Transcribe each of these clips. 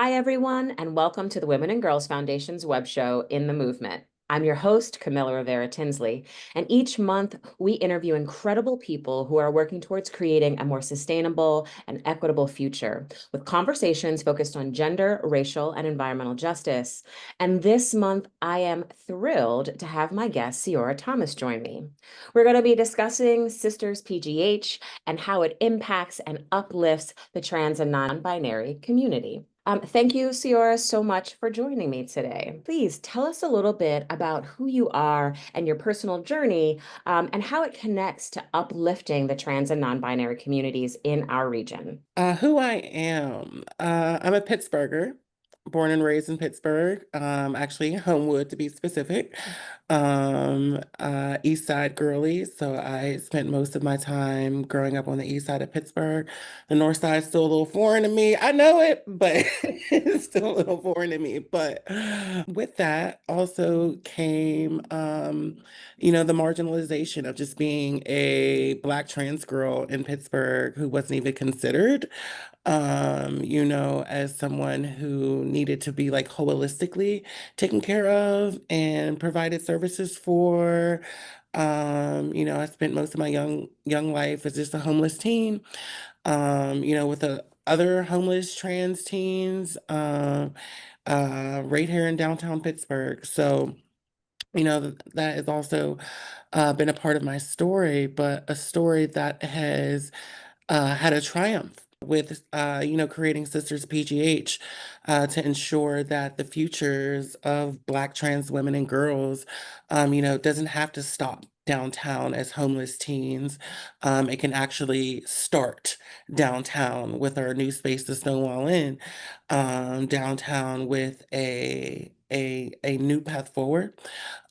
Hi, everyone, and welcome to the Women and Girls Foundation's web show, In the Movement. I'm your host, Camila Rivera-Tinsley, and each month we interview incredible people who are working towards creating a more sustainable and equitable future with conversations focused on gender, racial, and environmental justice. And this month, I am thrilled to have my guest, Ciora Thomas, join me. We're going to be discussing SisTers PGH and how it impacts and uplifts the trans and non-binary community. Thank you, Ciora, so much for joining me today. Please tell us a little bit about who you are and your personal journey, and how it connects to uplifting the trans and non-binary communities in our region. Who I am. I'm a Pittsburgher, born and raised in Pittsburgh, actually Homewood to be specific. East Side girly, so I spent most of my time growing up on the east side of Pittsburgh. The north side's still a little foreign to me. I know it, but it's still a little foreign to me. But with that also came, the marginalization of just being a Black trans girl in Pittsburgh who wasn't even considered, as someone who needed to be like holistically taken care of and provided services for. I spent most of my young life as just a homeless teen, with the other homeless trans teens, right here in downtown Pittsburgh. So, that has also been a part of my story, but a story that has had a triumph with, creating Sisters PGH to ensure that the futures of Black trans women and girls, doesn't have to stop downtown as homeless teens. It can actually start downtown with our new space, the Stonewall Inn, downtown with a new path forward,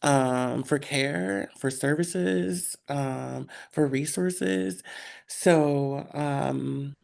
for care, for services, for resources. So,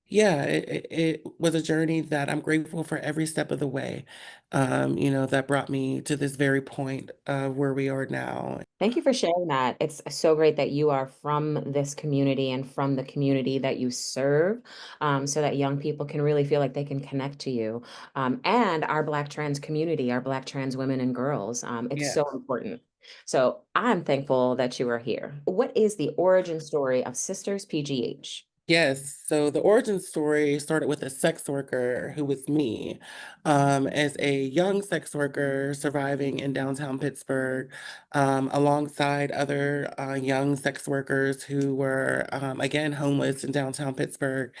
yeah, it was a journey that I'm grateful for every step of the way, that brought me to this very point of where we are now. Thank you for sharing that. It's so great that you are from this community and from the community that you serve, so that young people can really feel like they can connect to you. And our Black trans community, our Black trans women and girls, it's Yes. so important. So I'm thankful that you are here. What is the origin story of Sisters PGH? Yes, so the origin story started with a sex worker who was me, as a young sex worker surviving in downtown Pittsburgh, alongside other young sex workers who were, again, homeless in downtown Pittsburgh.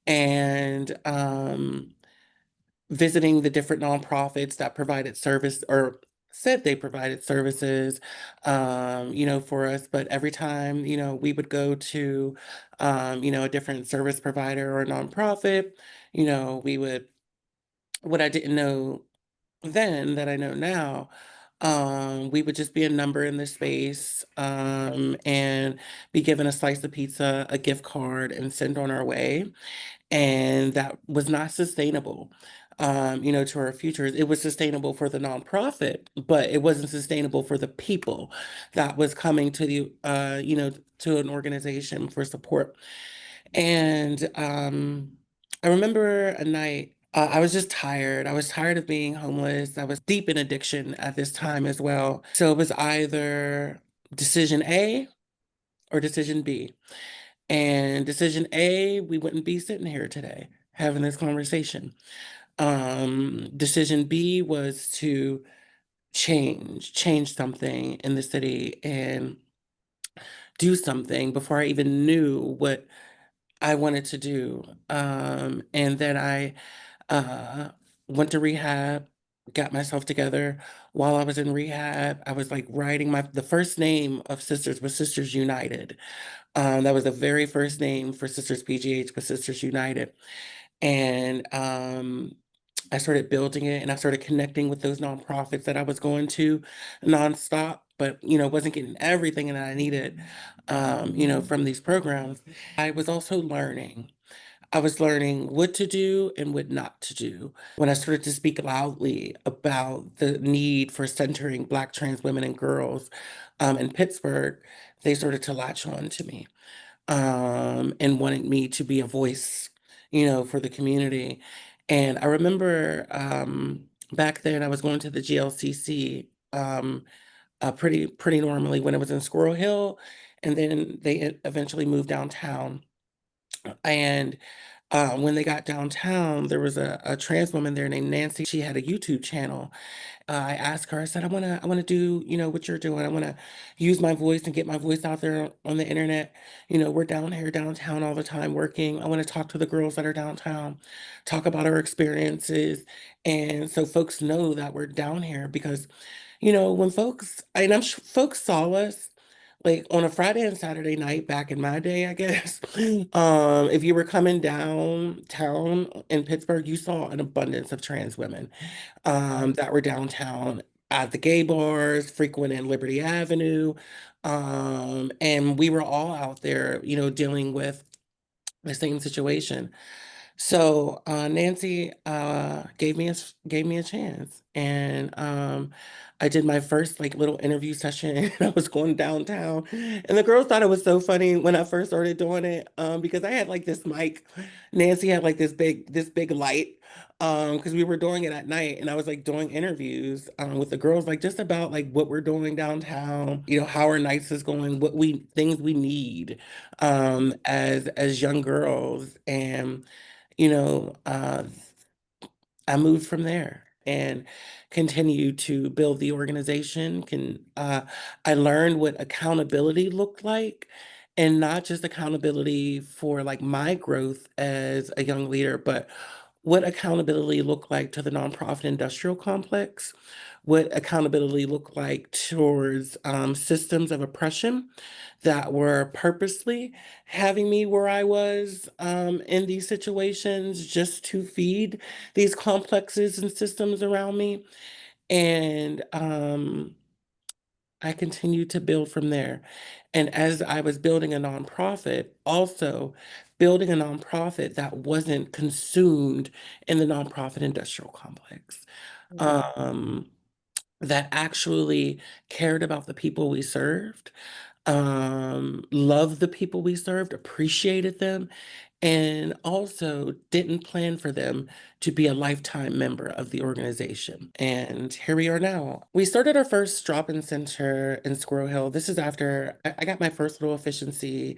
And visiting the different nonprofits that provided service or said they provided services, for us. But every time, we would go to, a different service provider or nonprofit, we would, what I didn't know then that I know now, we would just be a number in the space, and be given a slice of pizza, a gift card, and sent on our way. And that was not sustainable, to our futures. It was sustainable for the nonprofit, but it wasn't sustainable for the people that was coming to to an organization for support. And I remember a night, I was just tired. I was tired of being homeless. I was deep in addiction at this time as well. So it was either decision A or decision B. And decision A, we wouldn't be sitting here today having this conversation. Decision B was to change something in the city and do something before I even knew what I wanted to do. And then I uh, went to rehab, got myself together. While I was in rehab, I was like writing the first name of Sisters was Sisters United. That was the very first name for Sisters PGH was Sisters United. And I started building it and I started connecting with those nonprofits that I was going to nonstop, but wasn't getting everything that I needed, from these programs. I was also learning. I was learning what to do and what not to do. When I started to speak loudly about the need for centering Black trans women and girls, in Pittsburgh, they started to latch on to me, and wanted me to be a voice, for the community. And I remember back then I was going to the GLCC pretty normally when it was in Squirrel Hill, and then they eventually moved downtown. And when they got downtown, there was a trans woman there named Nancy. She had a YouTube channel. I asked her, I said, I wanna do, what you're doing. I wanna use my voice and get my voice out there on the internet. We're down here downtown all the time working. I want to talk to the girls that are downtown, talk about our experiences. And so folks know that we're down here because, when folks, and folks saw us like on a Friday and Saturday night back in my day, I guess. If you were coming downtown in Pittsburgh, you saw an abundance of trans women that were downtown at the gay bars, frequenting Liberty Avenue. And we were all out there, dealing with the same situation. So Nancy gave me a chance, and I did my first like little interview session. And I was going downtown, and the girls thought it was so funny when I first started doing it because I had like this mic. Nancy had like this big light because we were doing it at night, and I was like doing interviews with the girls like just about like what we're doing downtown, how our nights is going, what we things we need as young girls. And you know, uh, I moved from there and continued to build the organization. I learned what accountability looked like, and not just accountability for like my growth as a young leader, but what accountability looked like to the nonprofit industrial complex, what accountability looked like towards systems of oppression that were purposely having me where I was in these situations just to feed these complexes and systems around me. And I continued to build from there. And as I was building a nonprofit, also building a nonprofit that wasn't consumed in the nonprofit industrial complex, Mm. um, that actually cared about the people we served, loved the people we served, appreciated them, and also didn't plan for them to be a lifetime member of the organization. And here we are now. We started our first drop-in center in Squirrel Hill. This is after I got my first little efficiency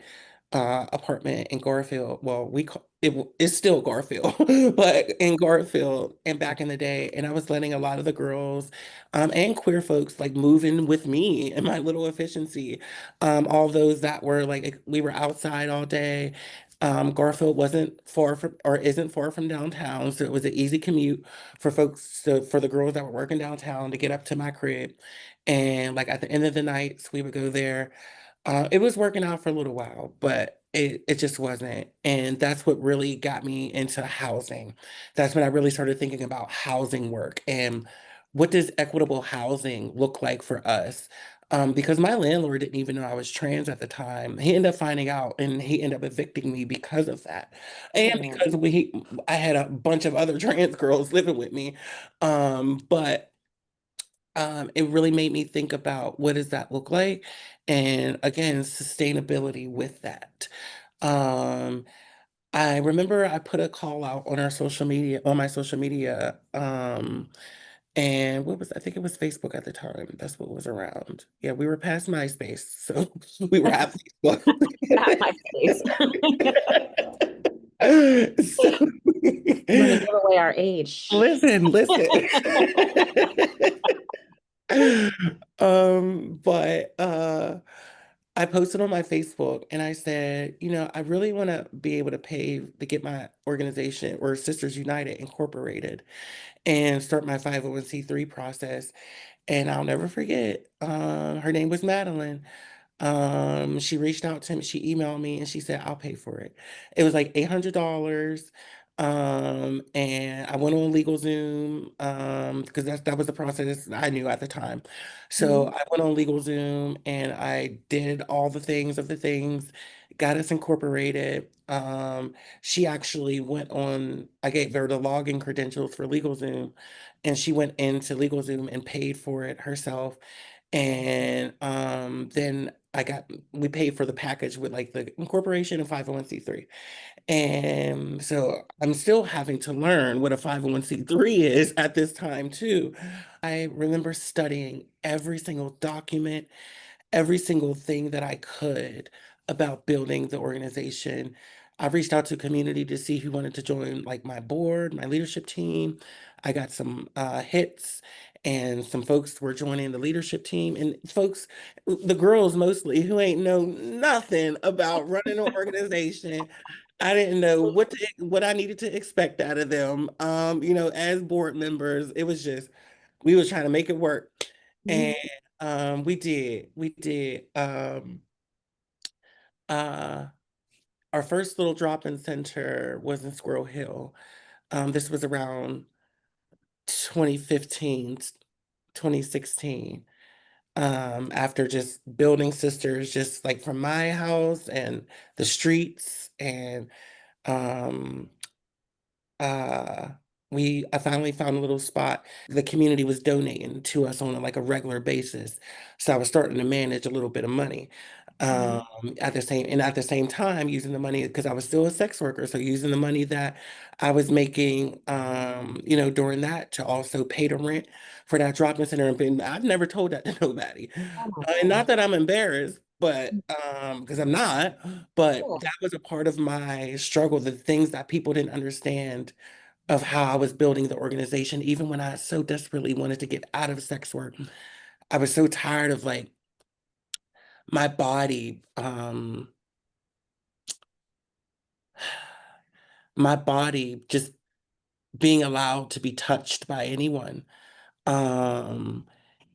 apartment in Garfield. Well, it's still Garfield, but in Garfield and back in the day. And I was letting a lot of the girls and queer folks like move in with me in my little efficiency. All those that were like, we were outside all day. Garfield wasn't far from or isn't far from downtown, so it was an easy commute for the girls that were working downtown to get up to my crib. And like at the end of the nights, we would go there. It was working out for a little while, but it just wasn't. And that's what really got me into housing. That's when I really started thinking about housing work and what does equitable housing look like for us? Because my landlord didn't even know I was trans at the time. He ended up finding out and he ended up evicting me because of that. And Mm. because I had a bunch of other trans girls living with me. But it really made me think about what does that look like? And again, sustainability with that. Um, I remember I put a call out on my social media, and I think it was Facebook at the time. That's what was around. Yeah, we were past MySpace, so we were at Facebook. At my place. So, I'm gonna give away our age. listen. But I posted on my Facebook and I said, I really want to be able to pay to get my organization or Sisters United incorporated and start my 501(c)(3) process. And I'll never forget, her name was Madeline. She reached out to me, she emailed me and she said, I'll pay for it. It was like $800. And I went on LegalZoom, because that was the process I knew at the time. So Mhm. I went on LegalZoom and I did all the things of the things, got us incorporated. She actually I gave her the login credentials for LegalZoom, and she went into LegalZoom and paid for it herself. And then we paid for the package with like the incorporation and 501(c)(3). And so I'm still having to learn what a 501(c)(3) is at this time too. I remember studying every single document, every single thing that I could about building the organization. I reached out to community to see who wanted to join, like my board, my leadership team. I got some hits, and some folks were joining the leadership team, and folks, the girls mostly, who ain't know nothing about running an organization. I didn't know what I needed to expect out of them. As board members, it was just we was trying to make it work. And Mhm. we did. Uh, our first little drop-in center was in Squirrel Hill. This was around 2015, 2016. After just building sisters, just like from my house and the streets, and um uh I finally found a little spot. The community was donating to us on like a regular basis. So I was starting to manage a little bit of money. Mhm. At the same time using the money because I was still a sex worker. So using the money that I was making during that to also pay the rent for that drop-in center. And I've never told that to nobody. Oh my And not gosh. that I'm embarrassed, but because I'm not, but Cool. that was a part of my struggle, the things that people didn't understand of how I was building the organization, even when I so desperately wanted to get out of sex work. I was so tired of like my body, my body just being allowed to be touched by anyone. Um,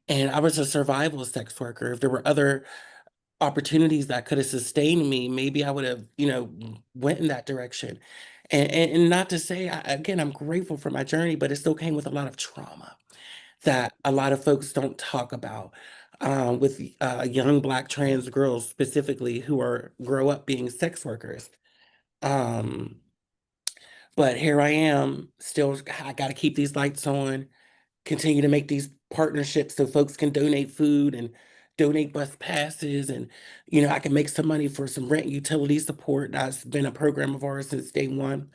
and I was a survival sex worker. If there were other opportunities that could have sustained me, maybe I would have, went in that direction. And not to say, again, I'm grateful for my journey, but it still came with a lot of trauma that a lot of folks don't talk about. With young Black trans girls specifically who grow up being sex workers. Um, but here I am, still, I got to keep these lights on, continue to make these partnerships so folks can donate food and donate bus passes, and I can make some money for some rent and utility support. That's been a program of ours since day one.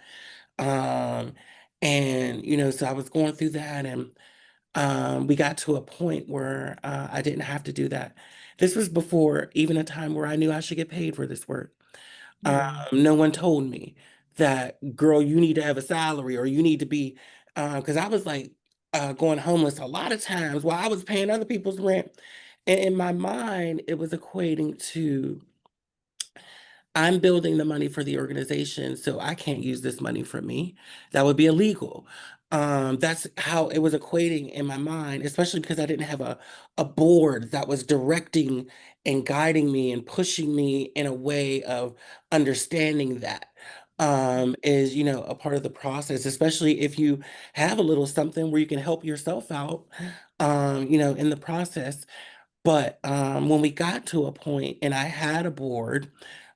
Um, and so I was going through that, and we got to a point where I didn't have to do that. This was before even a time where I knew I should get paid for this work. Mm. No one told me that, girl, you need to have a salary, or you need to be, because I was like going homeless a lot of times while I was paying other people's rent. And in my mind, it was equating to, I'm building the money for the organization, so I can't use this money for me. That would be illegal. That's how it was equating in my mind, especially because I didn't have a board that was directing and guiding me and pushing me in a way of understanding that is, a part of the process, especially if you have a little something where you can help yourself out, in the process. But when we got to a point and I had a board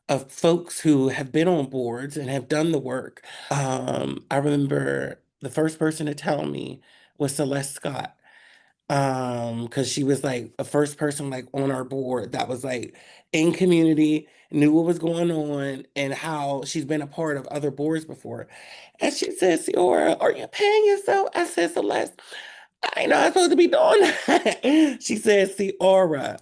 of folks who have been on boards and have done the work, I remember the first person to tell me was Celeste Scott. Because she was like the first person like on our board that was like in community, knew what was going on and how she's been a part of other boards before. And she said, Ciora, are you paying yourself? I said, Celeste, I ain't know I'm supposed to be doing that. She said, Ciora,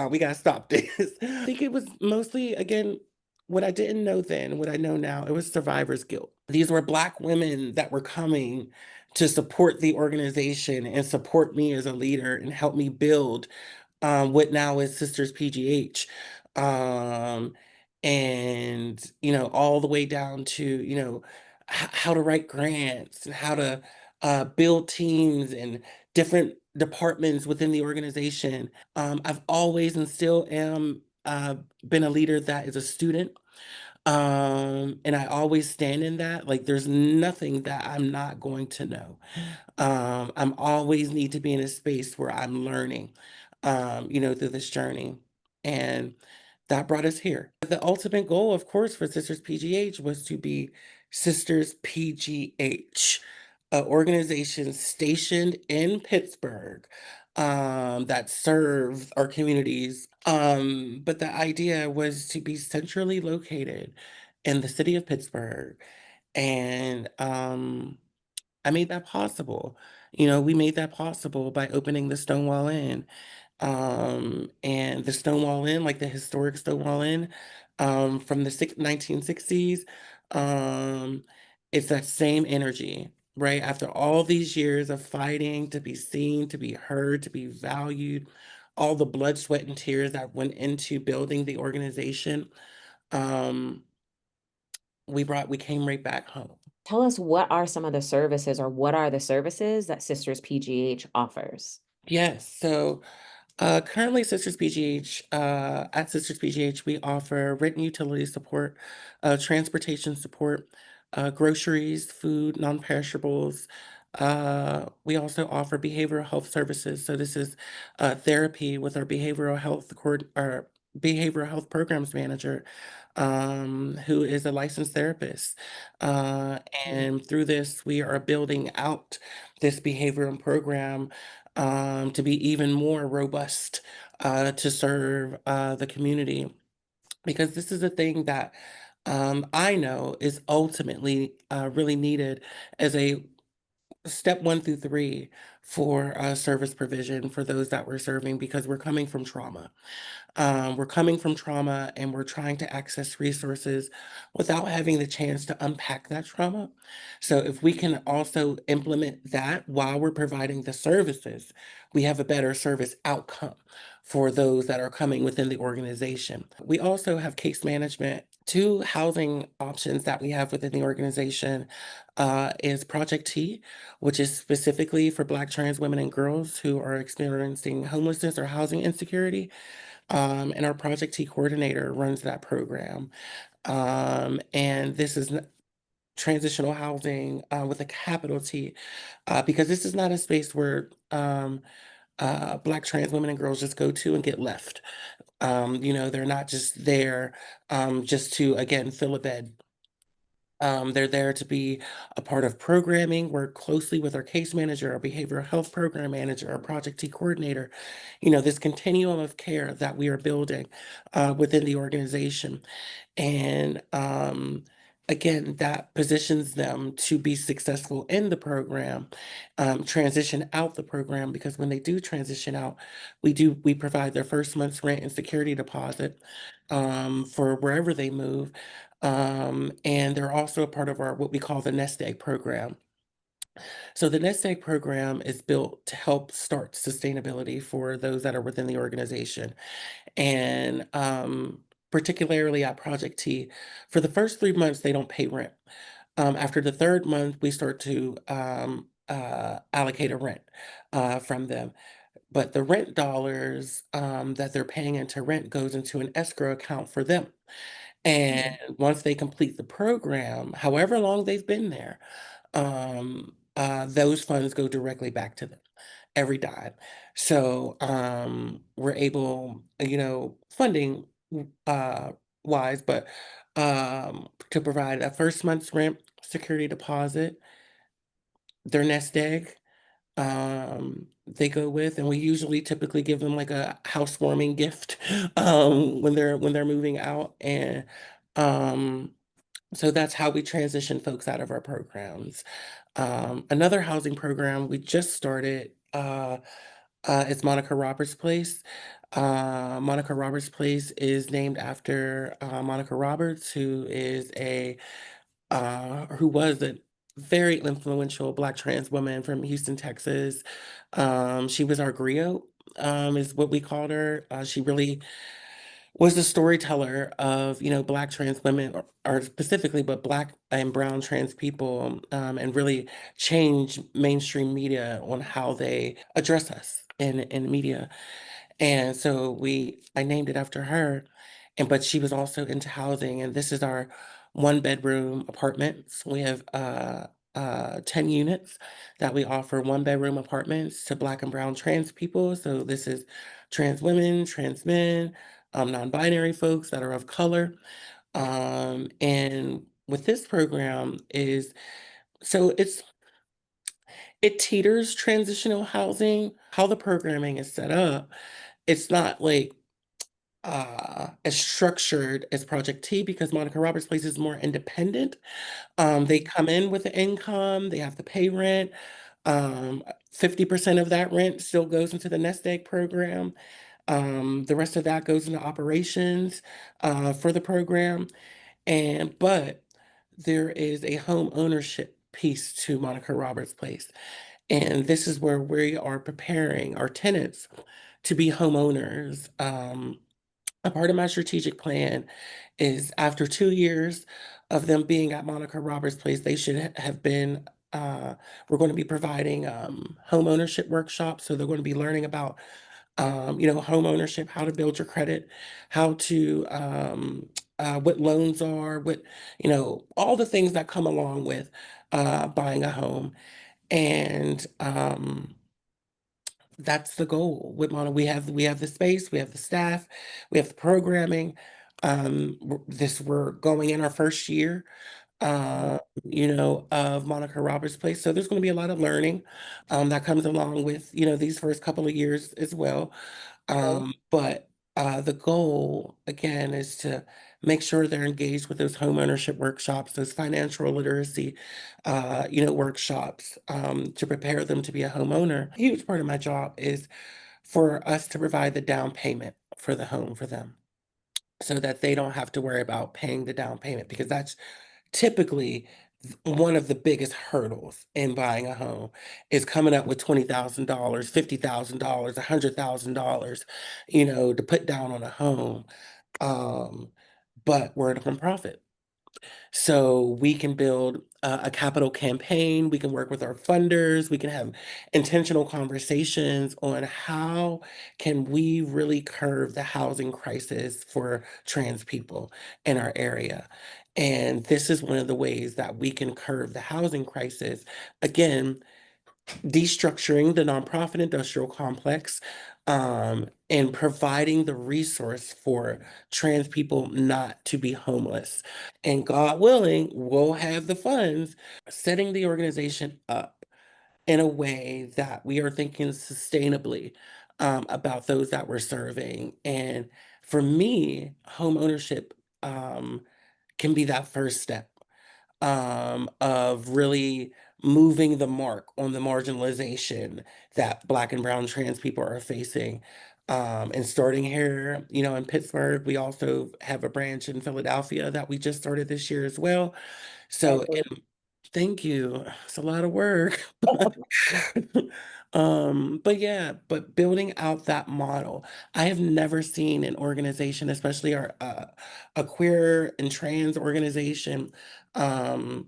we gotta stop this. I think it was mostly, again, what I didn't know then, what I know now, it was survivor's guilt. These were Black women that were coming to support the organization and support me as a leader and help me build what now is SisTers PGH. Um, and, all the way down to, how to write grants and how to build teams and different departments within the organization. I've always and still am been a leader that is a student. And I always stand in that. Like, there's nothing that I'm not going to know. I'm always need to be in a space where I'm learning, through this journey. And that brought us here. The ultimate goal, of course, for Sisters PGH was to be Sisters PGH, an organization stationed in Pittsburgh that serves our communities. But the idea was to be centrally located in the city of Pittsburgh. And I made that possible. We made that possible by opening the Stonewall Inn. And the Stonewall Inn, like the historic Stonewall Inn, from the 1960s, um, it's that same energy, right? After all these years of fighting to be seen, to be heard, to be valued, all the blood, sweat, and tears that went into building the organization, um, we came right back home. Tell us, what are some of the services, or what are the services that Sisters PGH offers? Yes, so currently, at Sisters PGH, we offer rent and utility support, transportation support, groceries, food, non-perishables. We also offer behavioral health services. So this is therapy with our behavioral health programs manager, who is a licensed therapist. Uh, Mm. and through this, we are building out this behavioral program to be even more robust to serve the community. Because this is a thing that I know is ultimately really needed as a step 1 through 3 for service provision for those that we're serving, because we're coming from trauma. We're coming from trauma and we're trying to access resources without having the chance to unpack that trauma. So, if we can also implement that while we're providing the services, we have a better service outcome for those that are coming within the organization. We also have case management. Two housing options that we have within the organization is Project T, which is specifically for Black trans women and girls who are experiencing homelessness or housing insecurity. And our Project T coordinator runs that program. And this is transitional housing with a capital T, because this is not a space where Black trans women and girls just go to and get left. They're not just there just to, again, fill a bed. They're there to be a part of programming, work closely with our case manager, our behavioral health program manager, our Project T coordinator, this continuum of care that we are building within the organization. And again, that positions them to be successful in the program, transition out the program, because when they do transition out, we provide their first month's rent and security deposit for wherever they move. And they're also a part of our what we call the nest egg program. So the nest egg program is built to help start sustainability for those that are within the organization. And particularly at Project T, for the first 3 months, they don't pay rent. After the third month, we start to allocate a rent from them. But the rent dollars that they're paying into rent goes into an escrow account for them. And once they complete the program, however long they've been there, those funds go directly back to them, every dime. So we're able, funding uh, wise, but to provide a first month's rent, security deposit, their nest egg, they go with, and we usually typically give them like a housewarming gift when they're moving out. And um so that's how we transition folks out of our programs. Another housing program we just started is Monica Roberts Place. Monica Roberts Place is named after Monica Roberts, who was a very influential Black trans woman from Houston, Texas. She was our griot, is what we called her. She really was the storyteller of, Black trans women, or specifically, but Black and brown trans people, and really change mainstream media on how they address us in media. And so I named it after her. But she was also into housing, and this is our 1 bedroom apartments. We have 10 units that we offer 1 bedroom apartments to Black and brown trans people. So this is trans women, trans men, non-binary folks that are of color. And with this program is so it teeters transitional housing. How the programming is set up, it's not like as structured as Project T because Monica Roberts Place is more independent. They come in with the income, they have to pay rent. 50% of that rent still goes into the nest egg program. The rest of that goes into operations for the program. But there is a home ownership piece to Monica Roberts Place. And this is where we are preparing our tenants to be homeowners. A part of my strategic plan is after 2 years of them being at Monica Roberts Place, they should have been. We're going to be providing home ownership workshops. So they're going to be learning about home ownership, how to build your credit, how to, what loans are, all the things that come along with buying a home. And that's the goal with Mono. We have the space, we have the staff, we have the programming. We're going in our first year, of Monica Roberts Place. So there's going to be a lot of learning that comes along with, these first couple of years as well. But the goal, again, is to make sure they're engaged with those homeownership workshops, those financial literacy, workshops, to prepare them to be a homeowner. A huge part of my job is for us to provide the down payment for the home for them so that they don't have to worry about paying the down payment because that's typically one of the biggest hurdles in buying a home is coming up with $20,000, $50,000, $100,000, to put down on a home. Um, but we're a nonprofit. So we can build a capital campaign, we can work with our funders, we can have intentional conversations on how can we really curb the housing crisis for trans people in our area. And this is one of the ways that we can curb the housing crisis. Again, destructuring the nonprofit industrial complex, and providing the resource for trans people not to be homeless. And God willing, we'll have the funds, setting the organization up in a way that we are thinking sustainably about those that we're serving. And for me, home ownership can be that first step of really moving the mark on the marginalization that Black and brown trans people are facing. And starting here, in Pittsburgh, we also have a branch in Philadelphia that we just started this year as well. So, and thank you. It's a lot of work. But yeah, but building out that model, I have never seen an organization, especially a queer and trans organization, um,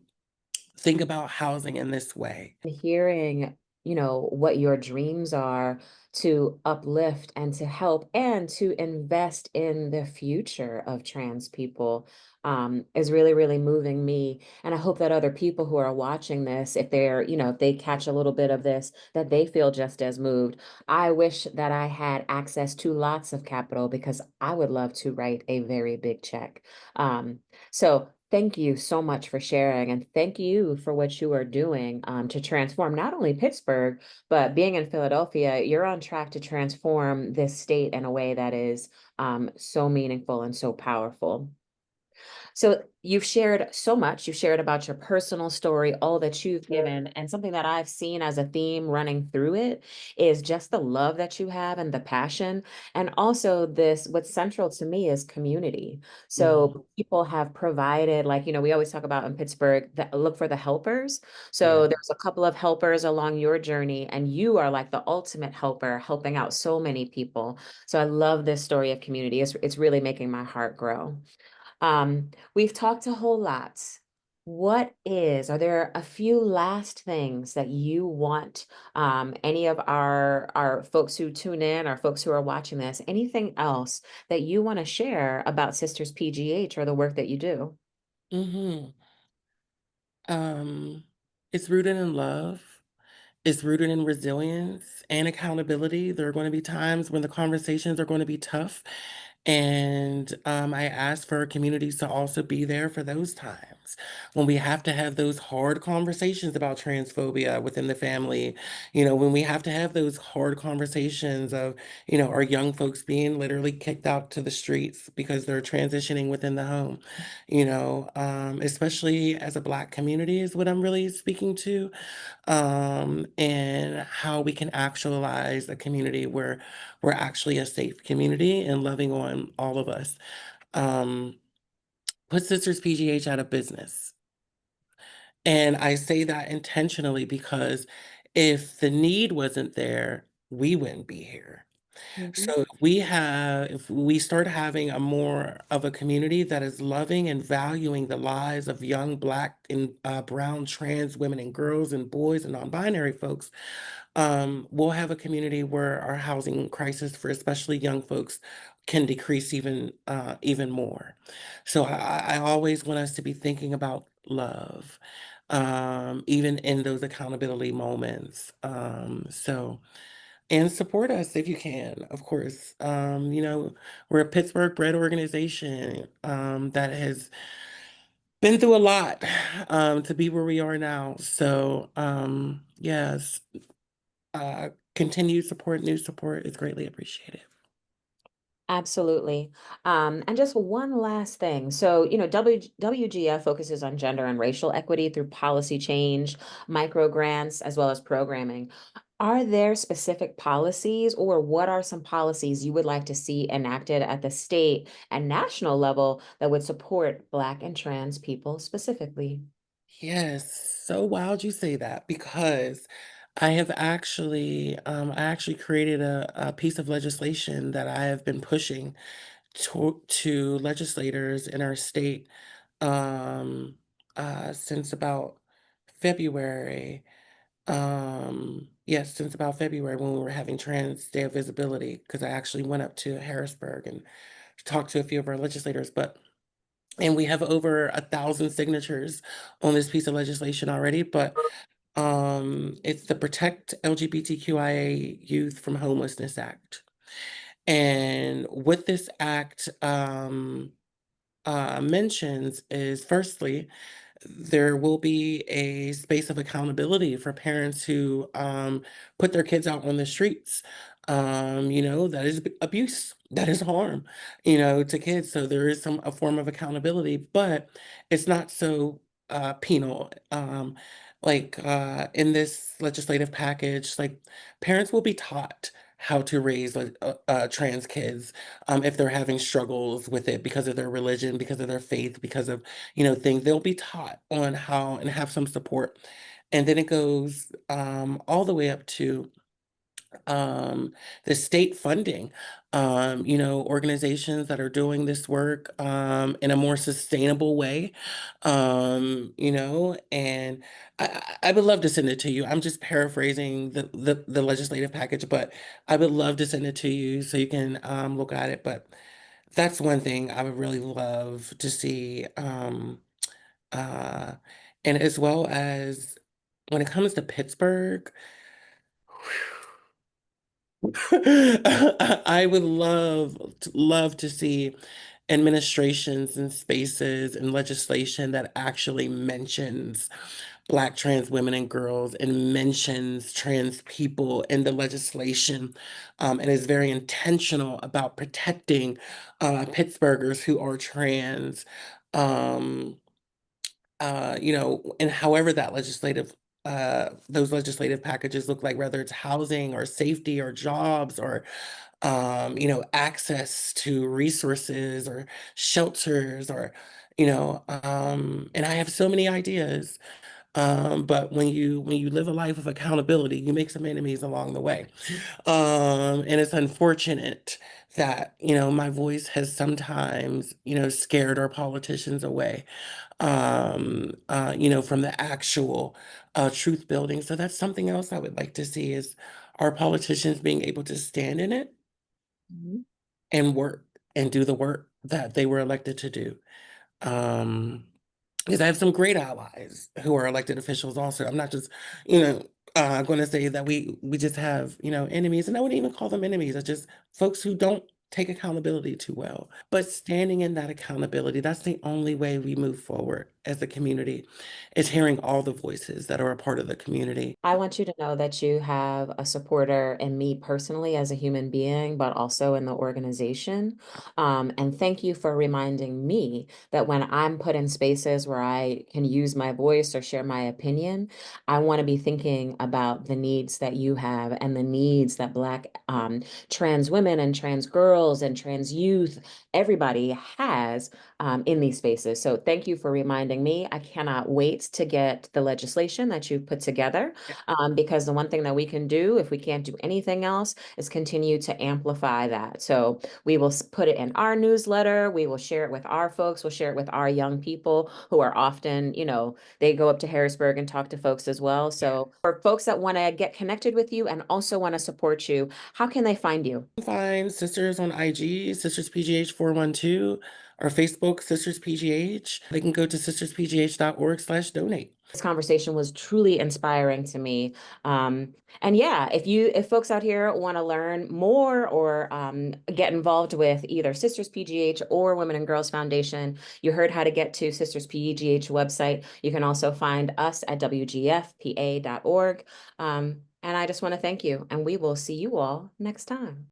think about housing in this way. Hearing, what your dreams are to uplift and to help and to invest in the future of trans people is really, really moving me. And I hope that other people who are watching this, if they're, if they catch a little bit of this, that they feel just as moved. I wish that I had access to lots of capital because I would love to write a very big check. So thank you so much for sharing, and thank you for what you are doing to transform not only Pittsburgh, but being in Philadelphia, you're on track to transform this state in a way that is so meaningful and so powerful. So you've shared so much. You've shared about your personal story, all that you've given. And something that I've seen as a theme running through it is just the love that you have and the passion. And also this, what's central to me is community. Mhm. So people have provided, like, we always talk about in Pittsburgh, that look for the helpers. Yeah. So there's a couple of helpers along your journey, and you are like the ultimate helper, helping out so many people. So I love this story of community. It's really making my heart grow. We've talked a whole lot. Are there a few last things that you want any of our folks who tune in, our folks who are watching this, anything else that you want to share about Sisters PGH or the work that you do? hmm Um, it's rooted in love. It's rooted in resilience and accountability. There are going to be times when the conversations are going to be tough. And I ask for communities to also be there for those times. talks, when we have to have those hard conversations about transphobia within the family, when we have to have those hard conversations of, our young folks being literally kicked out to the streets because they're transitioning within the home, especially as a Black community is what I'm really speaking to, and how we can actualize a community where we're actually a safe community and loving on all of us. Um, put Sisters PGH out of business. And I say that intentionally because if the need wasn't there, we wouldn't be here. Mhm. So if we start having a more of a community that is loving and valuing the lives of young Black and brown trans women and girls and boys and non-binary folks, we'll have a community where our housing crisis for especially young folks can decrease even more. So I always want us to be thinking about love, even in those accountability moments. And support us if you can, of course. We're a Pittsburgh bred organization that has been through a lot to be where we are now. So, yes, continued support, new support is greatly appreciated. Absolutely. And just one last thing. So, WGF focuses on gender and racial equity through policy change, micro grants, as well as programming. Are there specific policies, or what are some policies you would like to see enacted at the state and national level that would support Black and trans people specifically? Yes, so why'd you say that? Because I actually created a piece of legislation that I have been pushing to legislators in our state um, since about February. Yes, since about February when we were having Trans Day of Visibility, because I actually went up to Harrisburg and talked to a few of our legislators, and we have over 1,000 signatures on this piece of legislation already, but it's the Protect LGBTQIA Youth from Homelessness Act. And what this act mentions is firstly, there will be a space of accountability for parents who put their kids out on the streets. That is abuse, that is harm, to kids. So there is a form of accountability, but it's not so penal. In this legislative package, like parents will be taught how to raise trans kids if they're having struggles with it because of their religion, because of their faith, because of things, they'll be taught on how and have some support. And then it goes all the way up to um, the state funding, organizations that are doing this work in a more sustainable way, and I would love to send it to you. I'm just paraphrasing the legislative package, but I would love to send it to you so you can look at it. But that's one thing I would really love to see. Uh, and as well as when it comes to Pittsburgh, I would love to see administrations and spaces and legislation that actually mentions Black trans women and girls and mentions trans people in the legislation, and is very intentional about protecting Pittsburghers who are trans. Um, and however those legislative packages look like, whether it's housing or safety or jobs or, access to resources or shelters or, and I have so many ideas. But when you live a life of accountability, you make some enemies along the way. And it's unfortunate that, my voice has sometimes, scared our politicians away from the actual truth building. So that's something else I would like to see is our politicians being able to stand in it Mhm. and work and do the work that they were elected to do. Um, because I have some great allies who are elected officials also. I'm not just, you know, going to say that we just have, enemies, and I wouldn't even call them enemies. It's just folks who don't take accountability too well. But standing in that accountability, that's the only way we move forward. as a community is hearing all the voices that are a part of the community. I want you to know that you have a supporter in me personally as a human being, but also in the organization. And thank you for reminding me that when I'm put in spaces where I can use my voice or share my opinion, I want to be thinking about the needs that you have and the needs that Black trans women and trans girls and trans youth, everybody has in these spaces. So thank you for reminding me. I cannot wait to get the legislation that you've put together, because the one thing that we can do, if we can't do anything else, is continue to amplify that. So we will put it in our newsletter. We will share it with our folks. We'll share it with our young people who are often, they go up to Harrisburg and talk to folks as well. So for folks that want to get connected with you and also want to support you, how can they find you? Find Sisters on IG, Sisters PGH 412, or Facebook, Sisters PGH. They can go to sisterspgh.org/donate. This conversation was truly inspiring to me. And yeah, if folks out here want to learn more or get involved with either Sisters PGH or Women and Girls Foundation, you heard how to get to Sisters PGH website. You can also find us at wgfpa.org. And I just want to thank you, and we will see you all next time.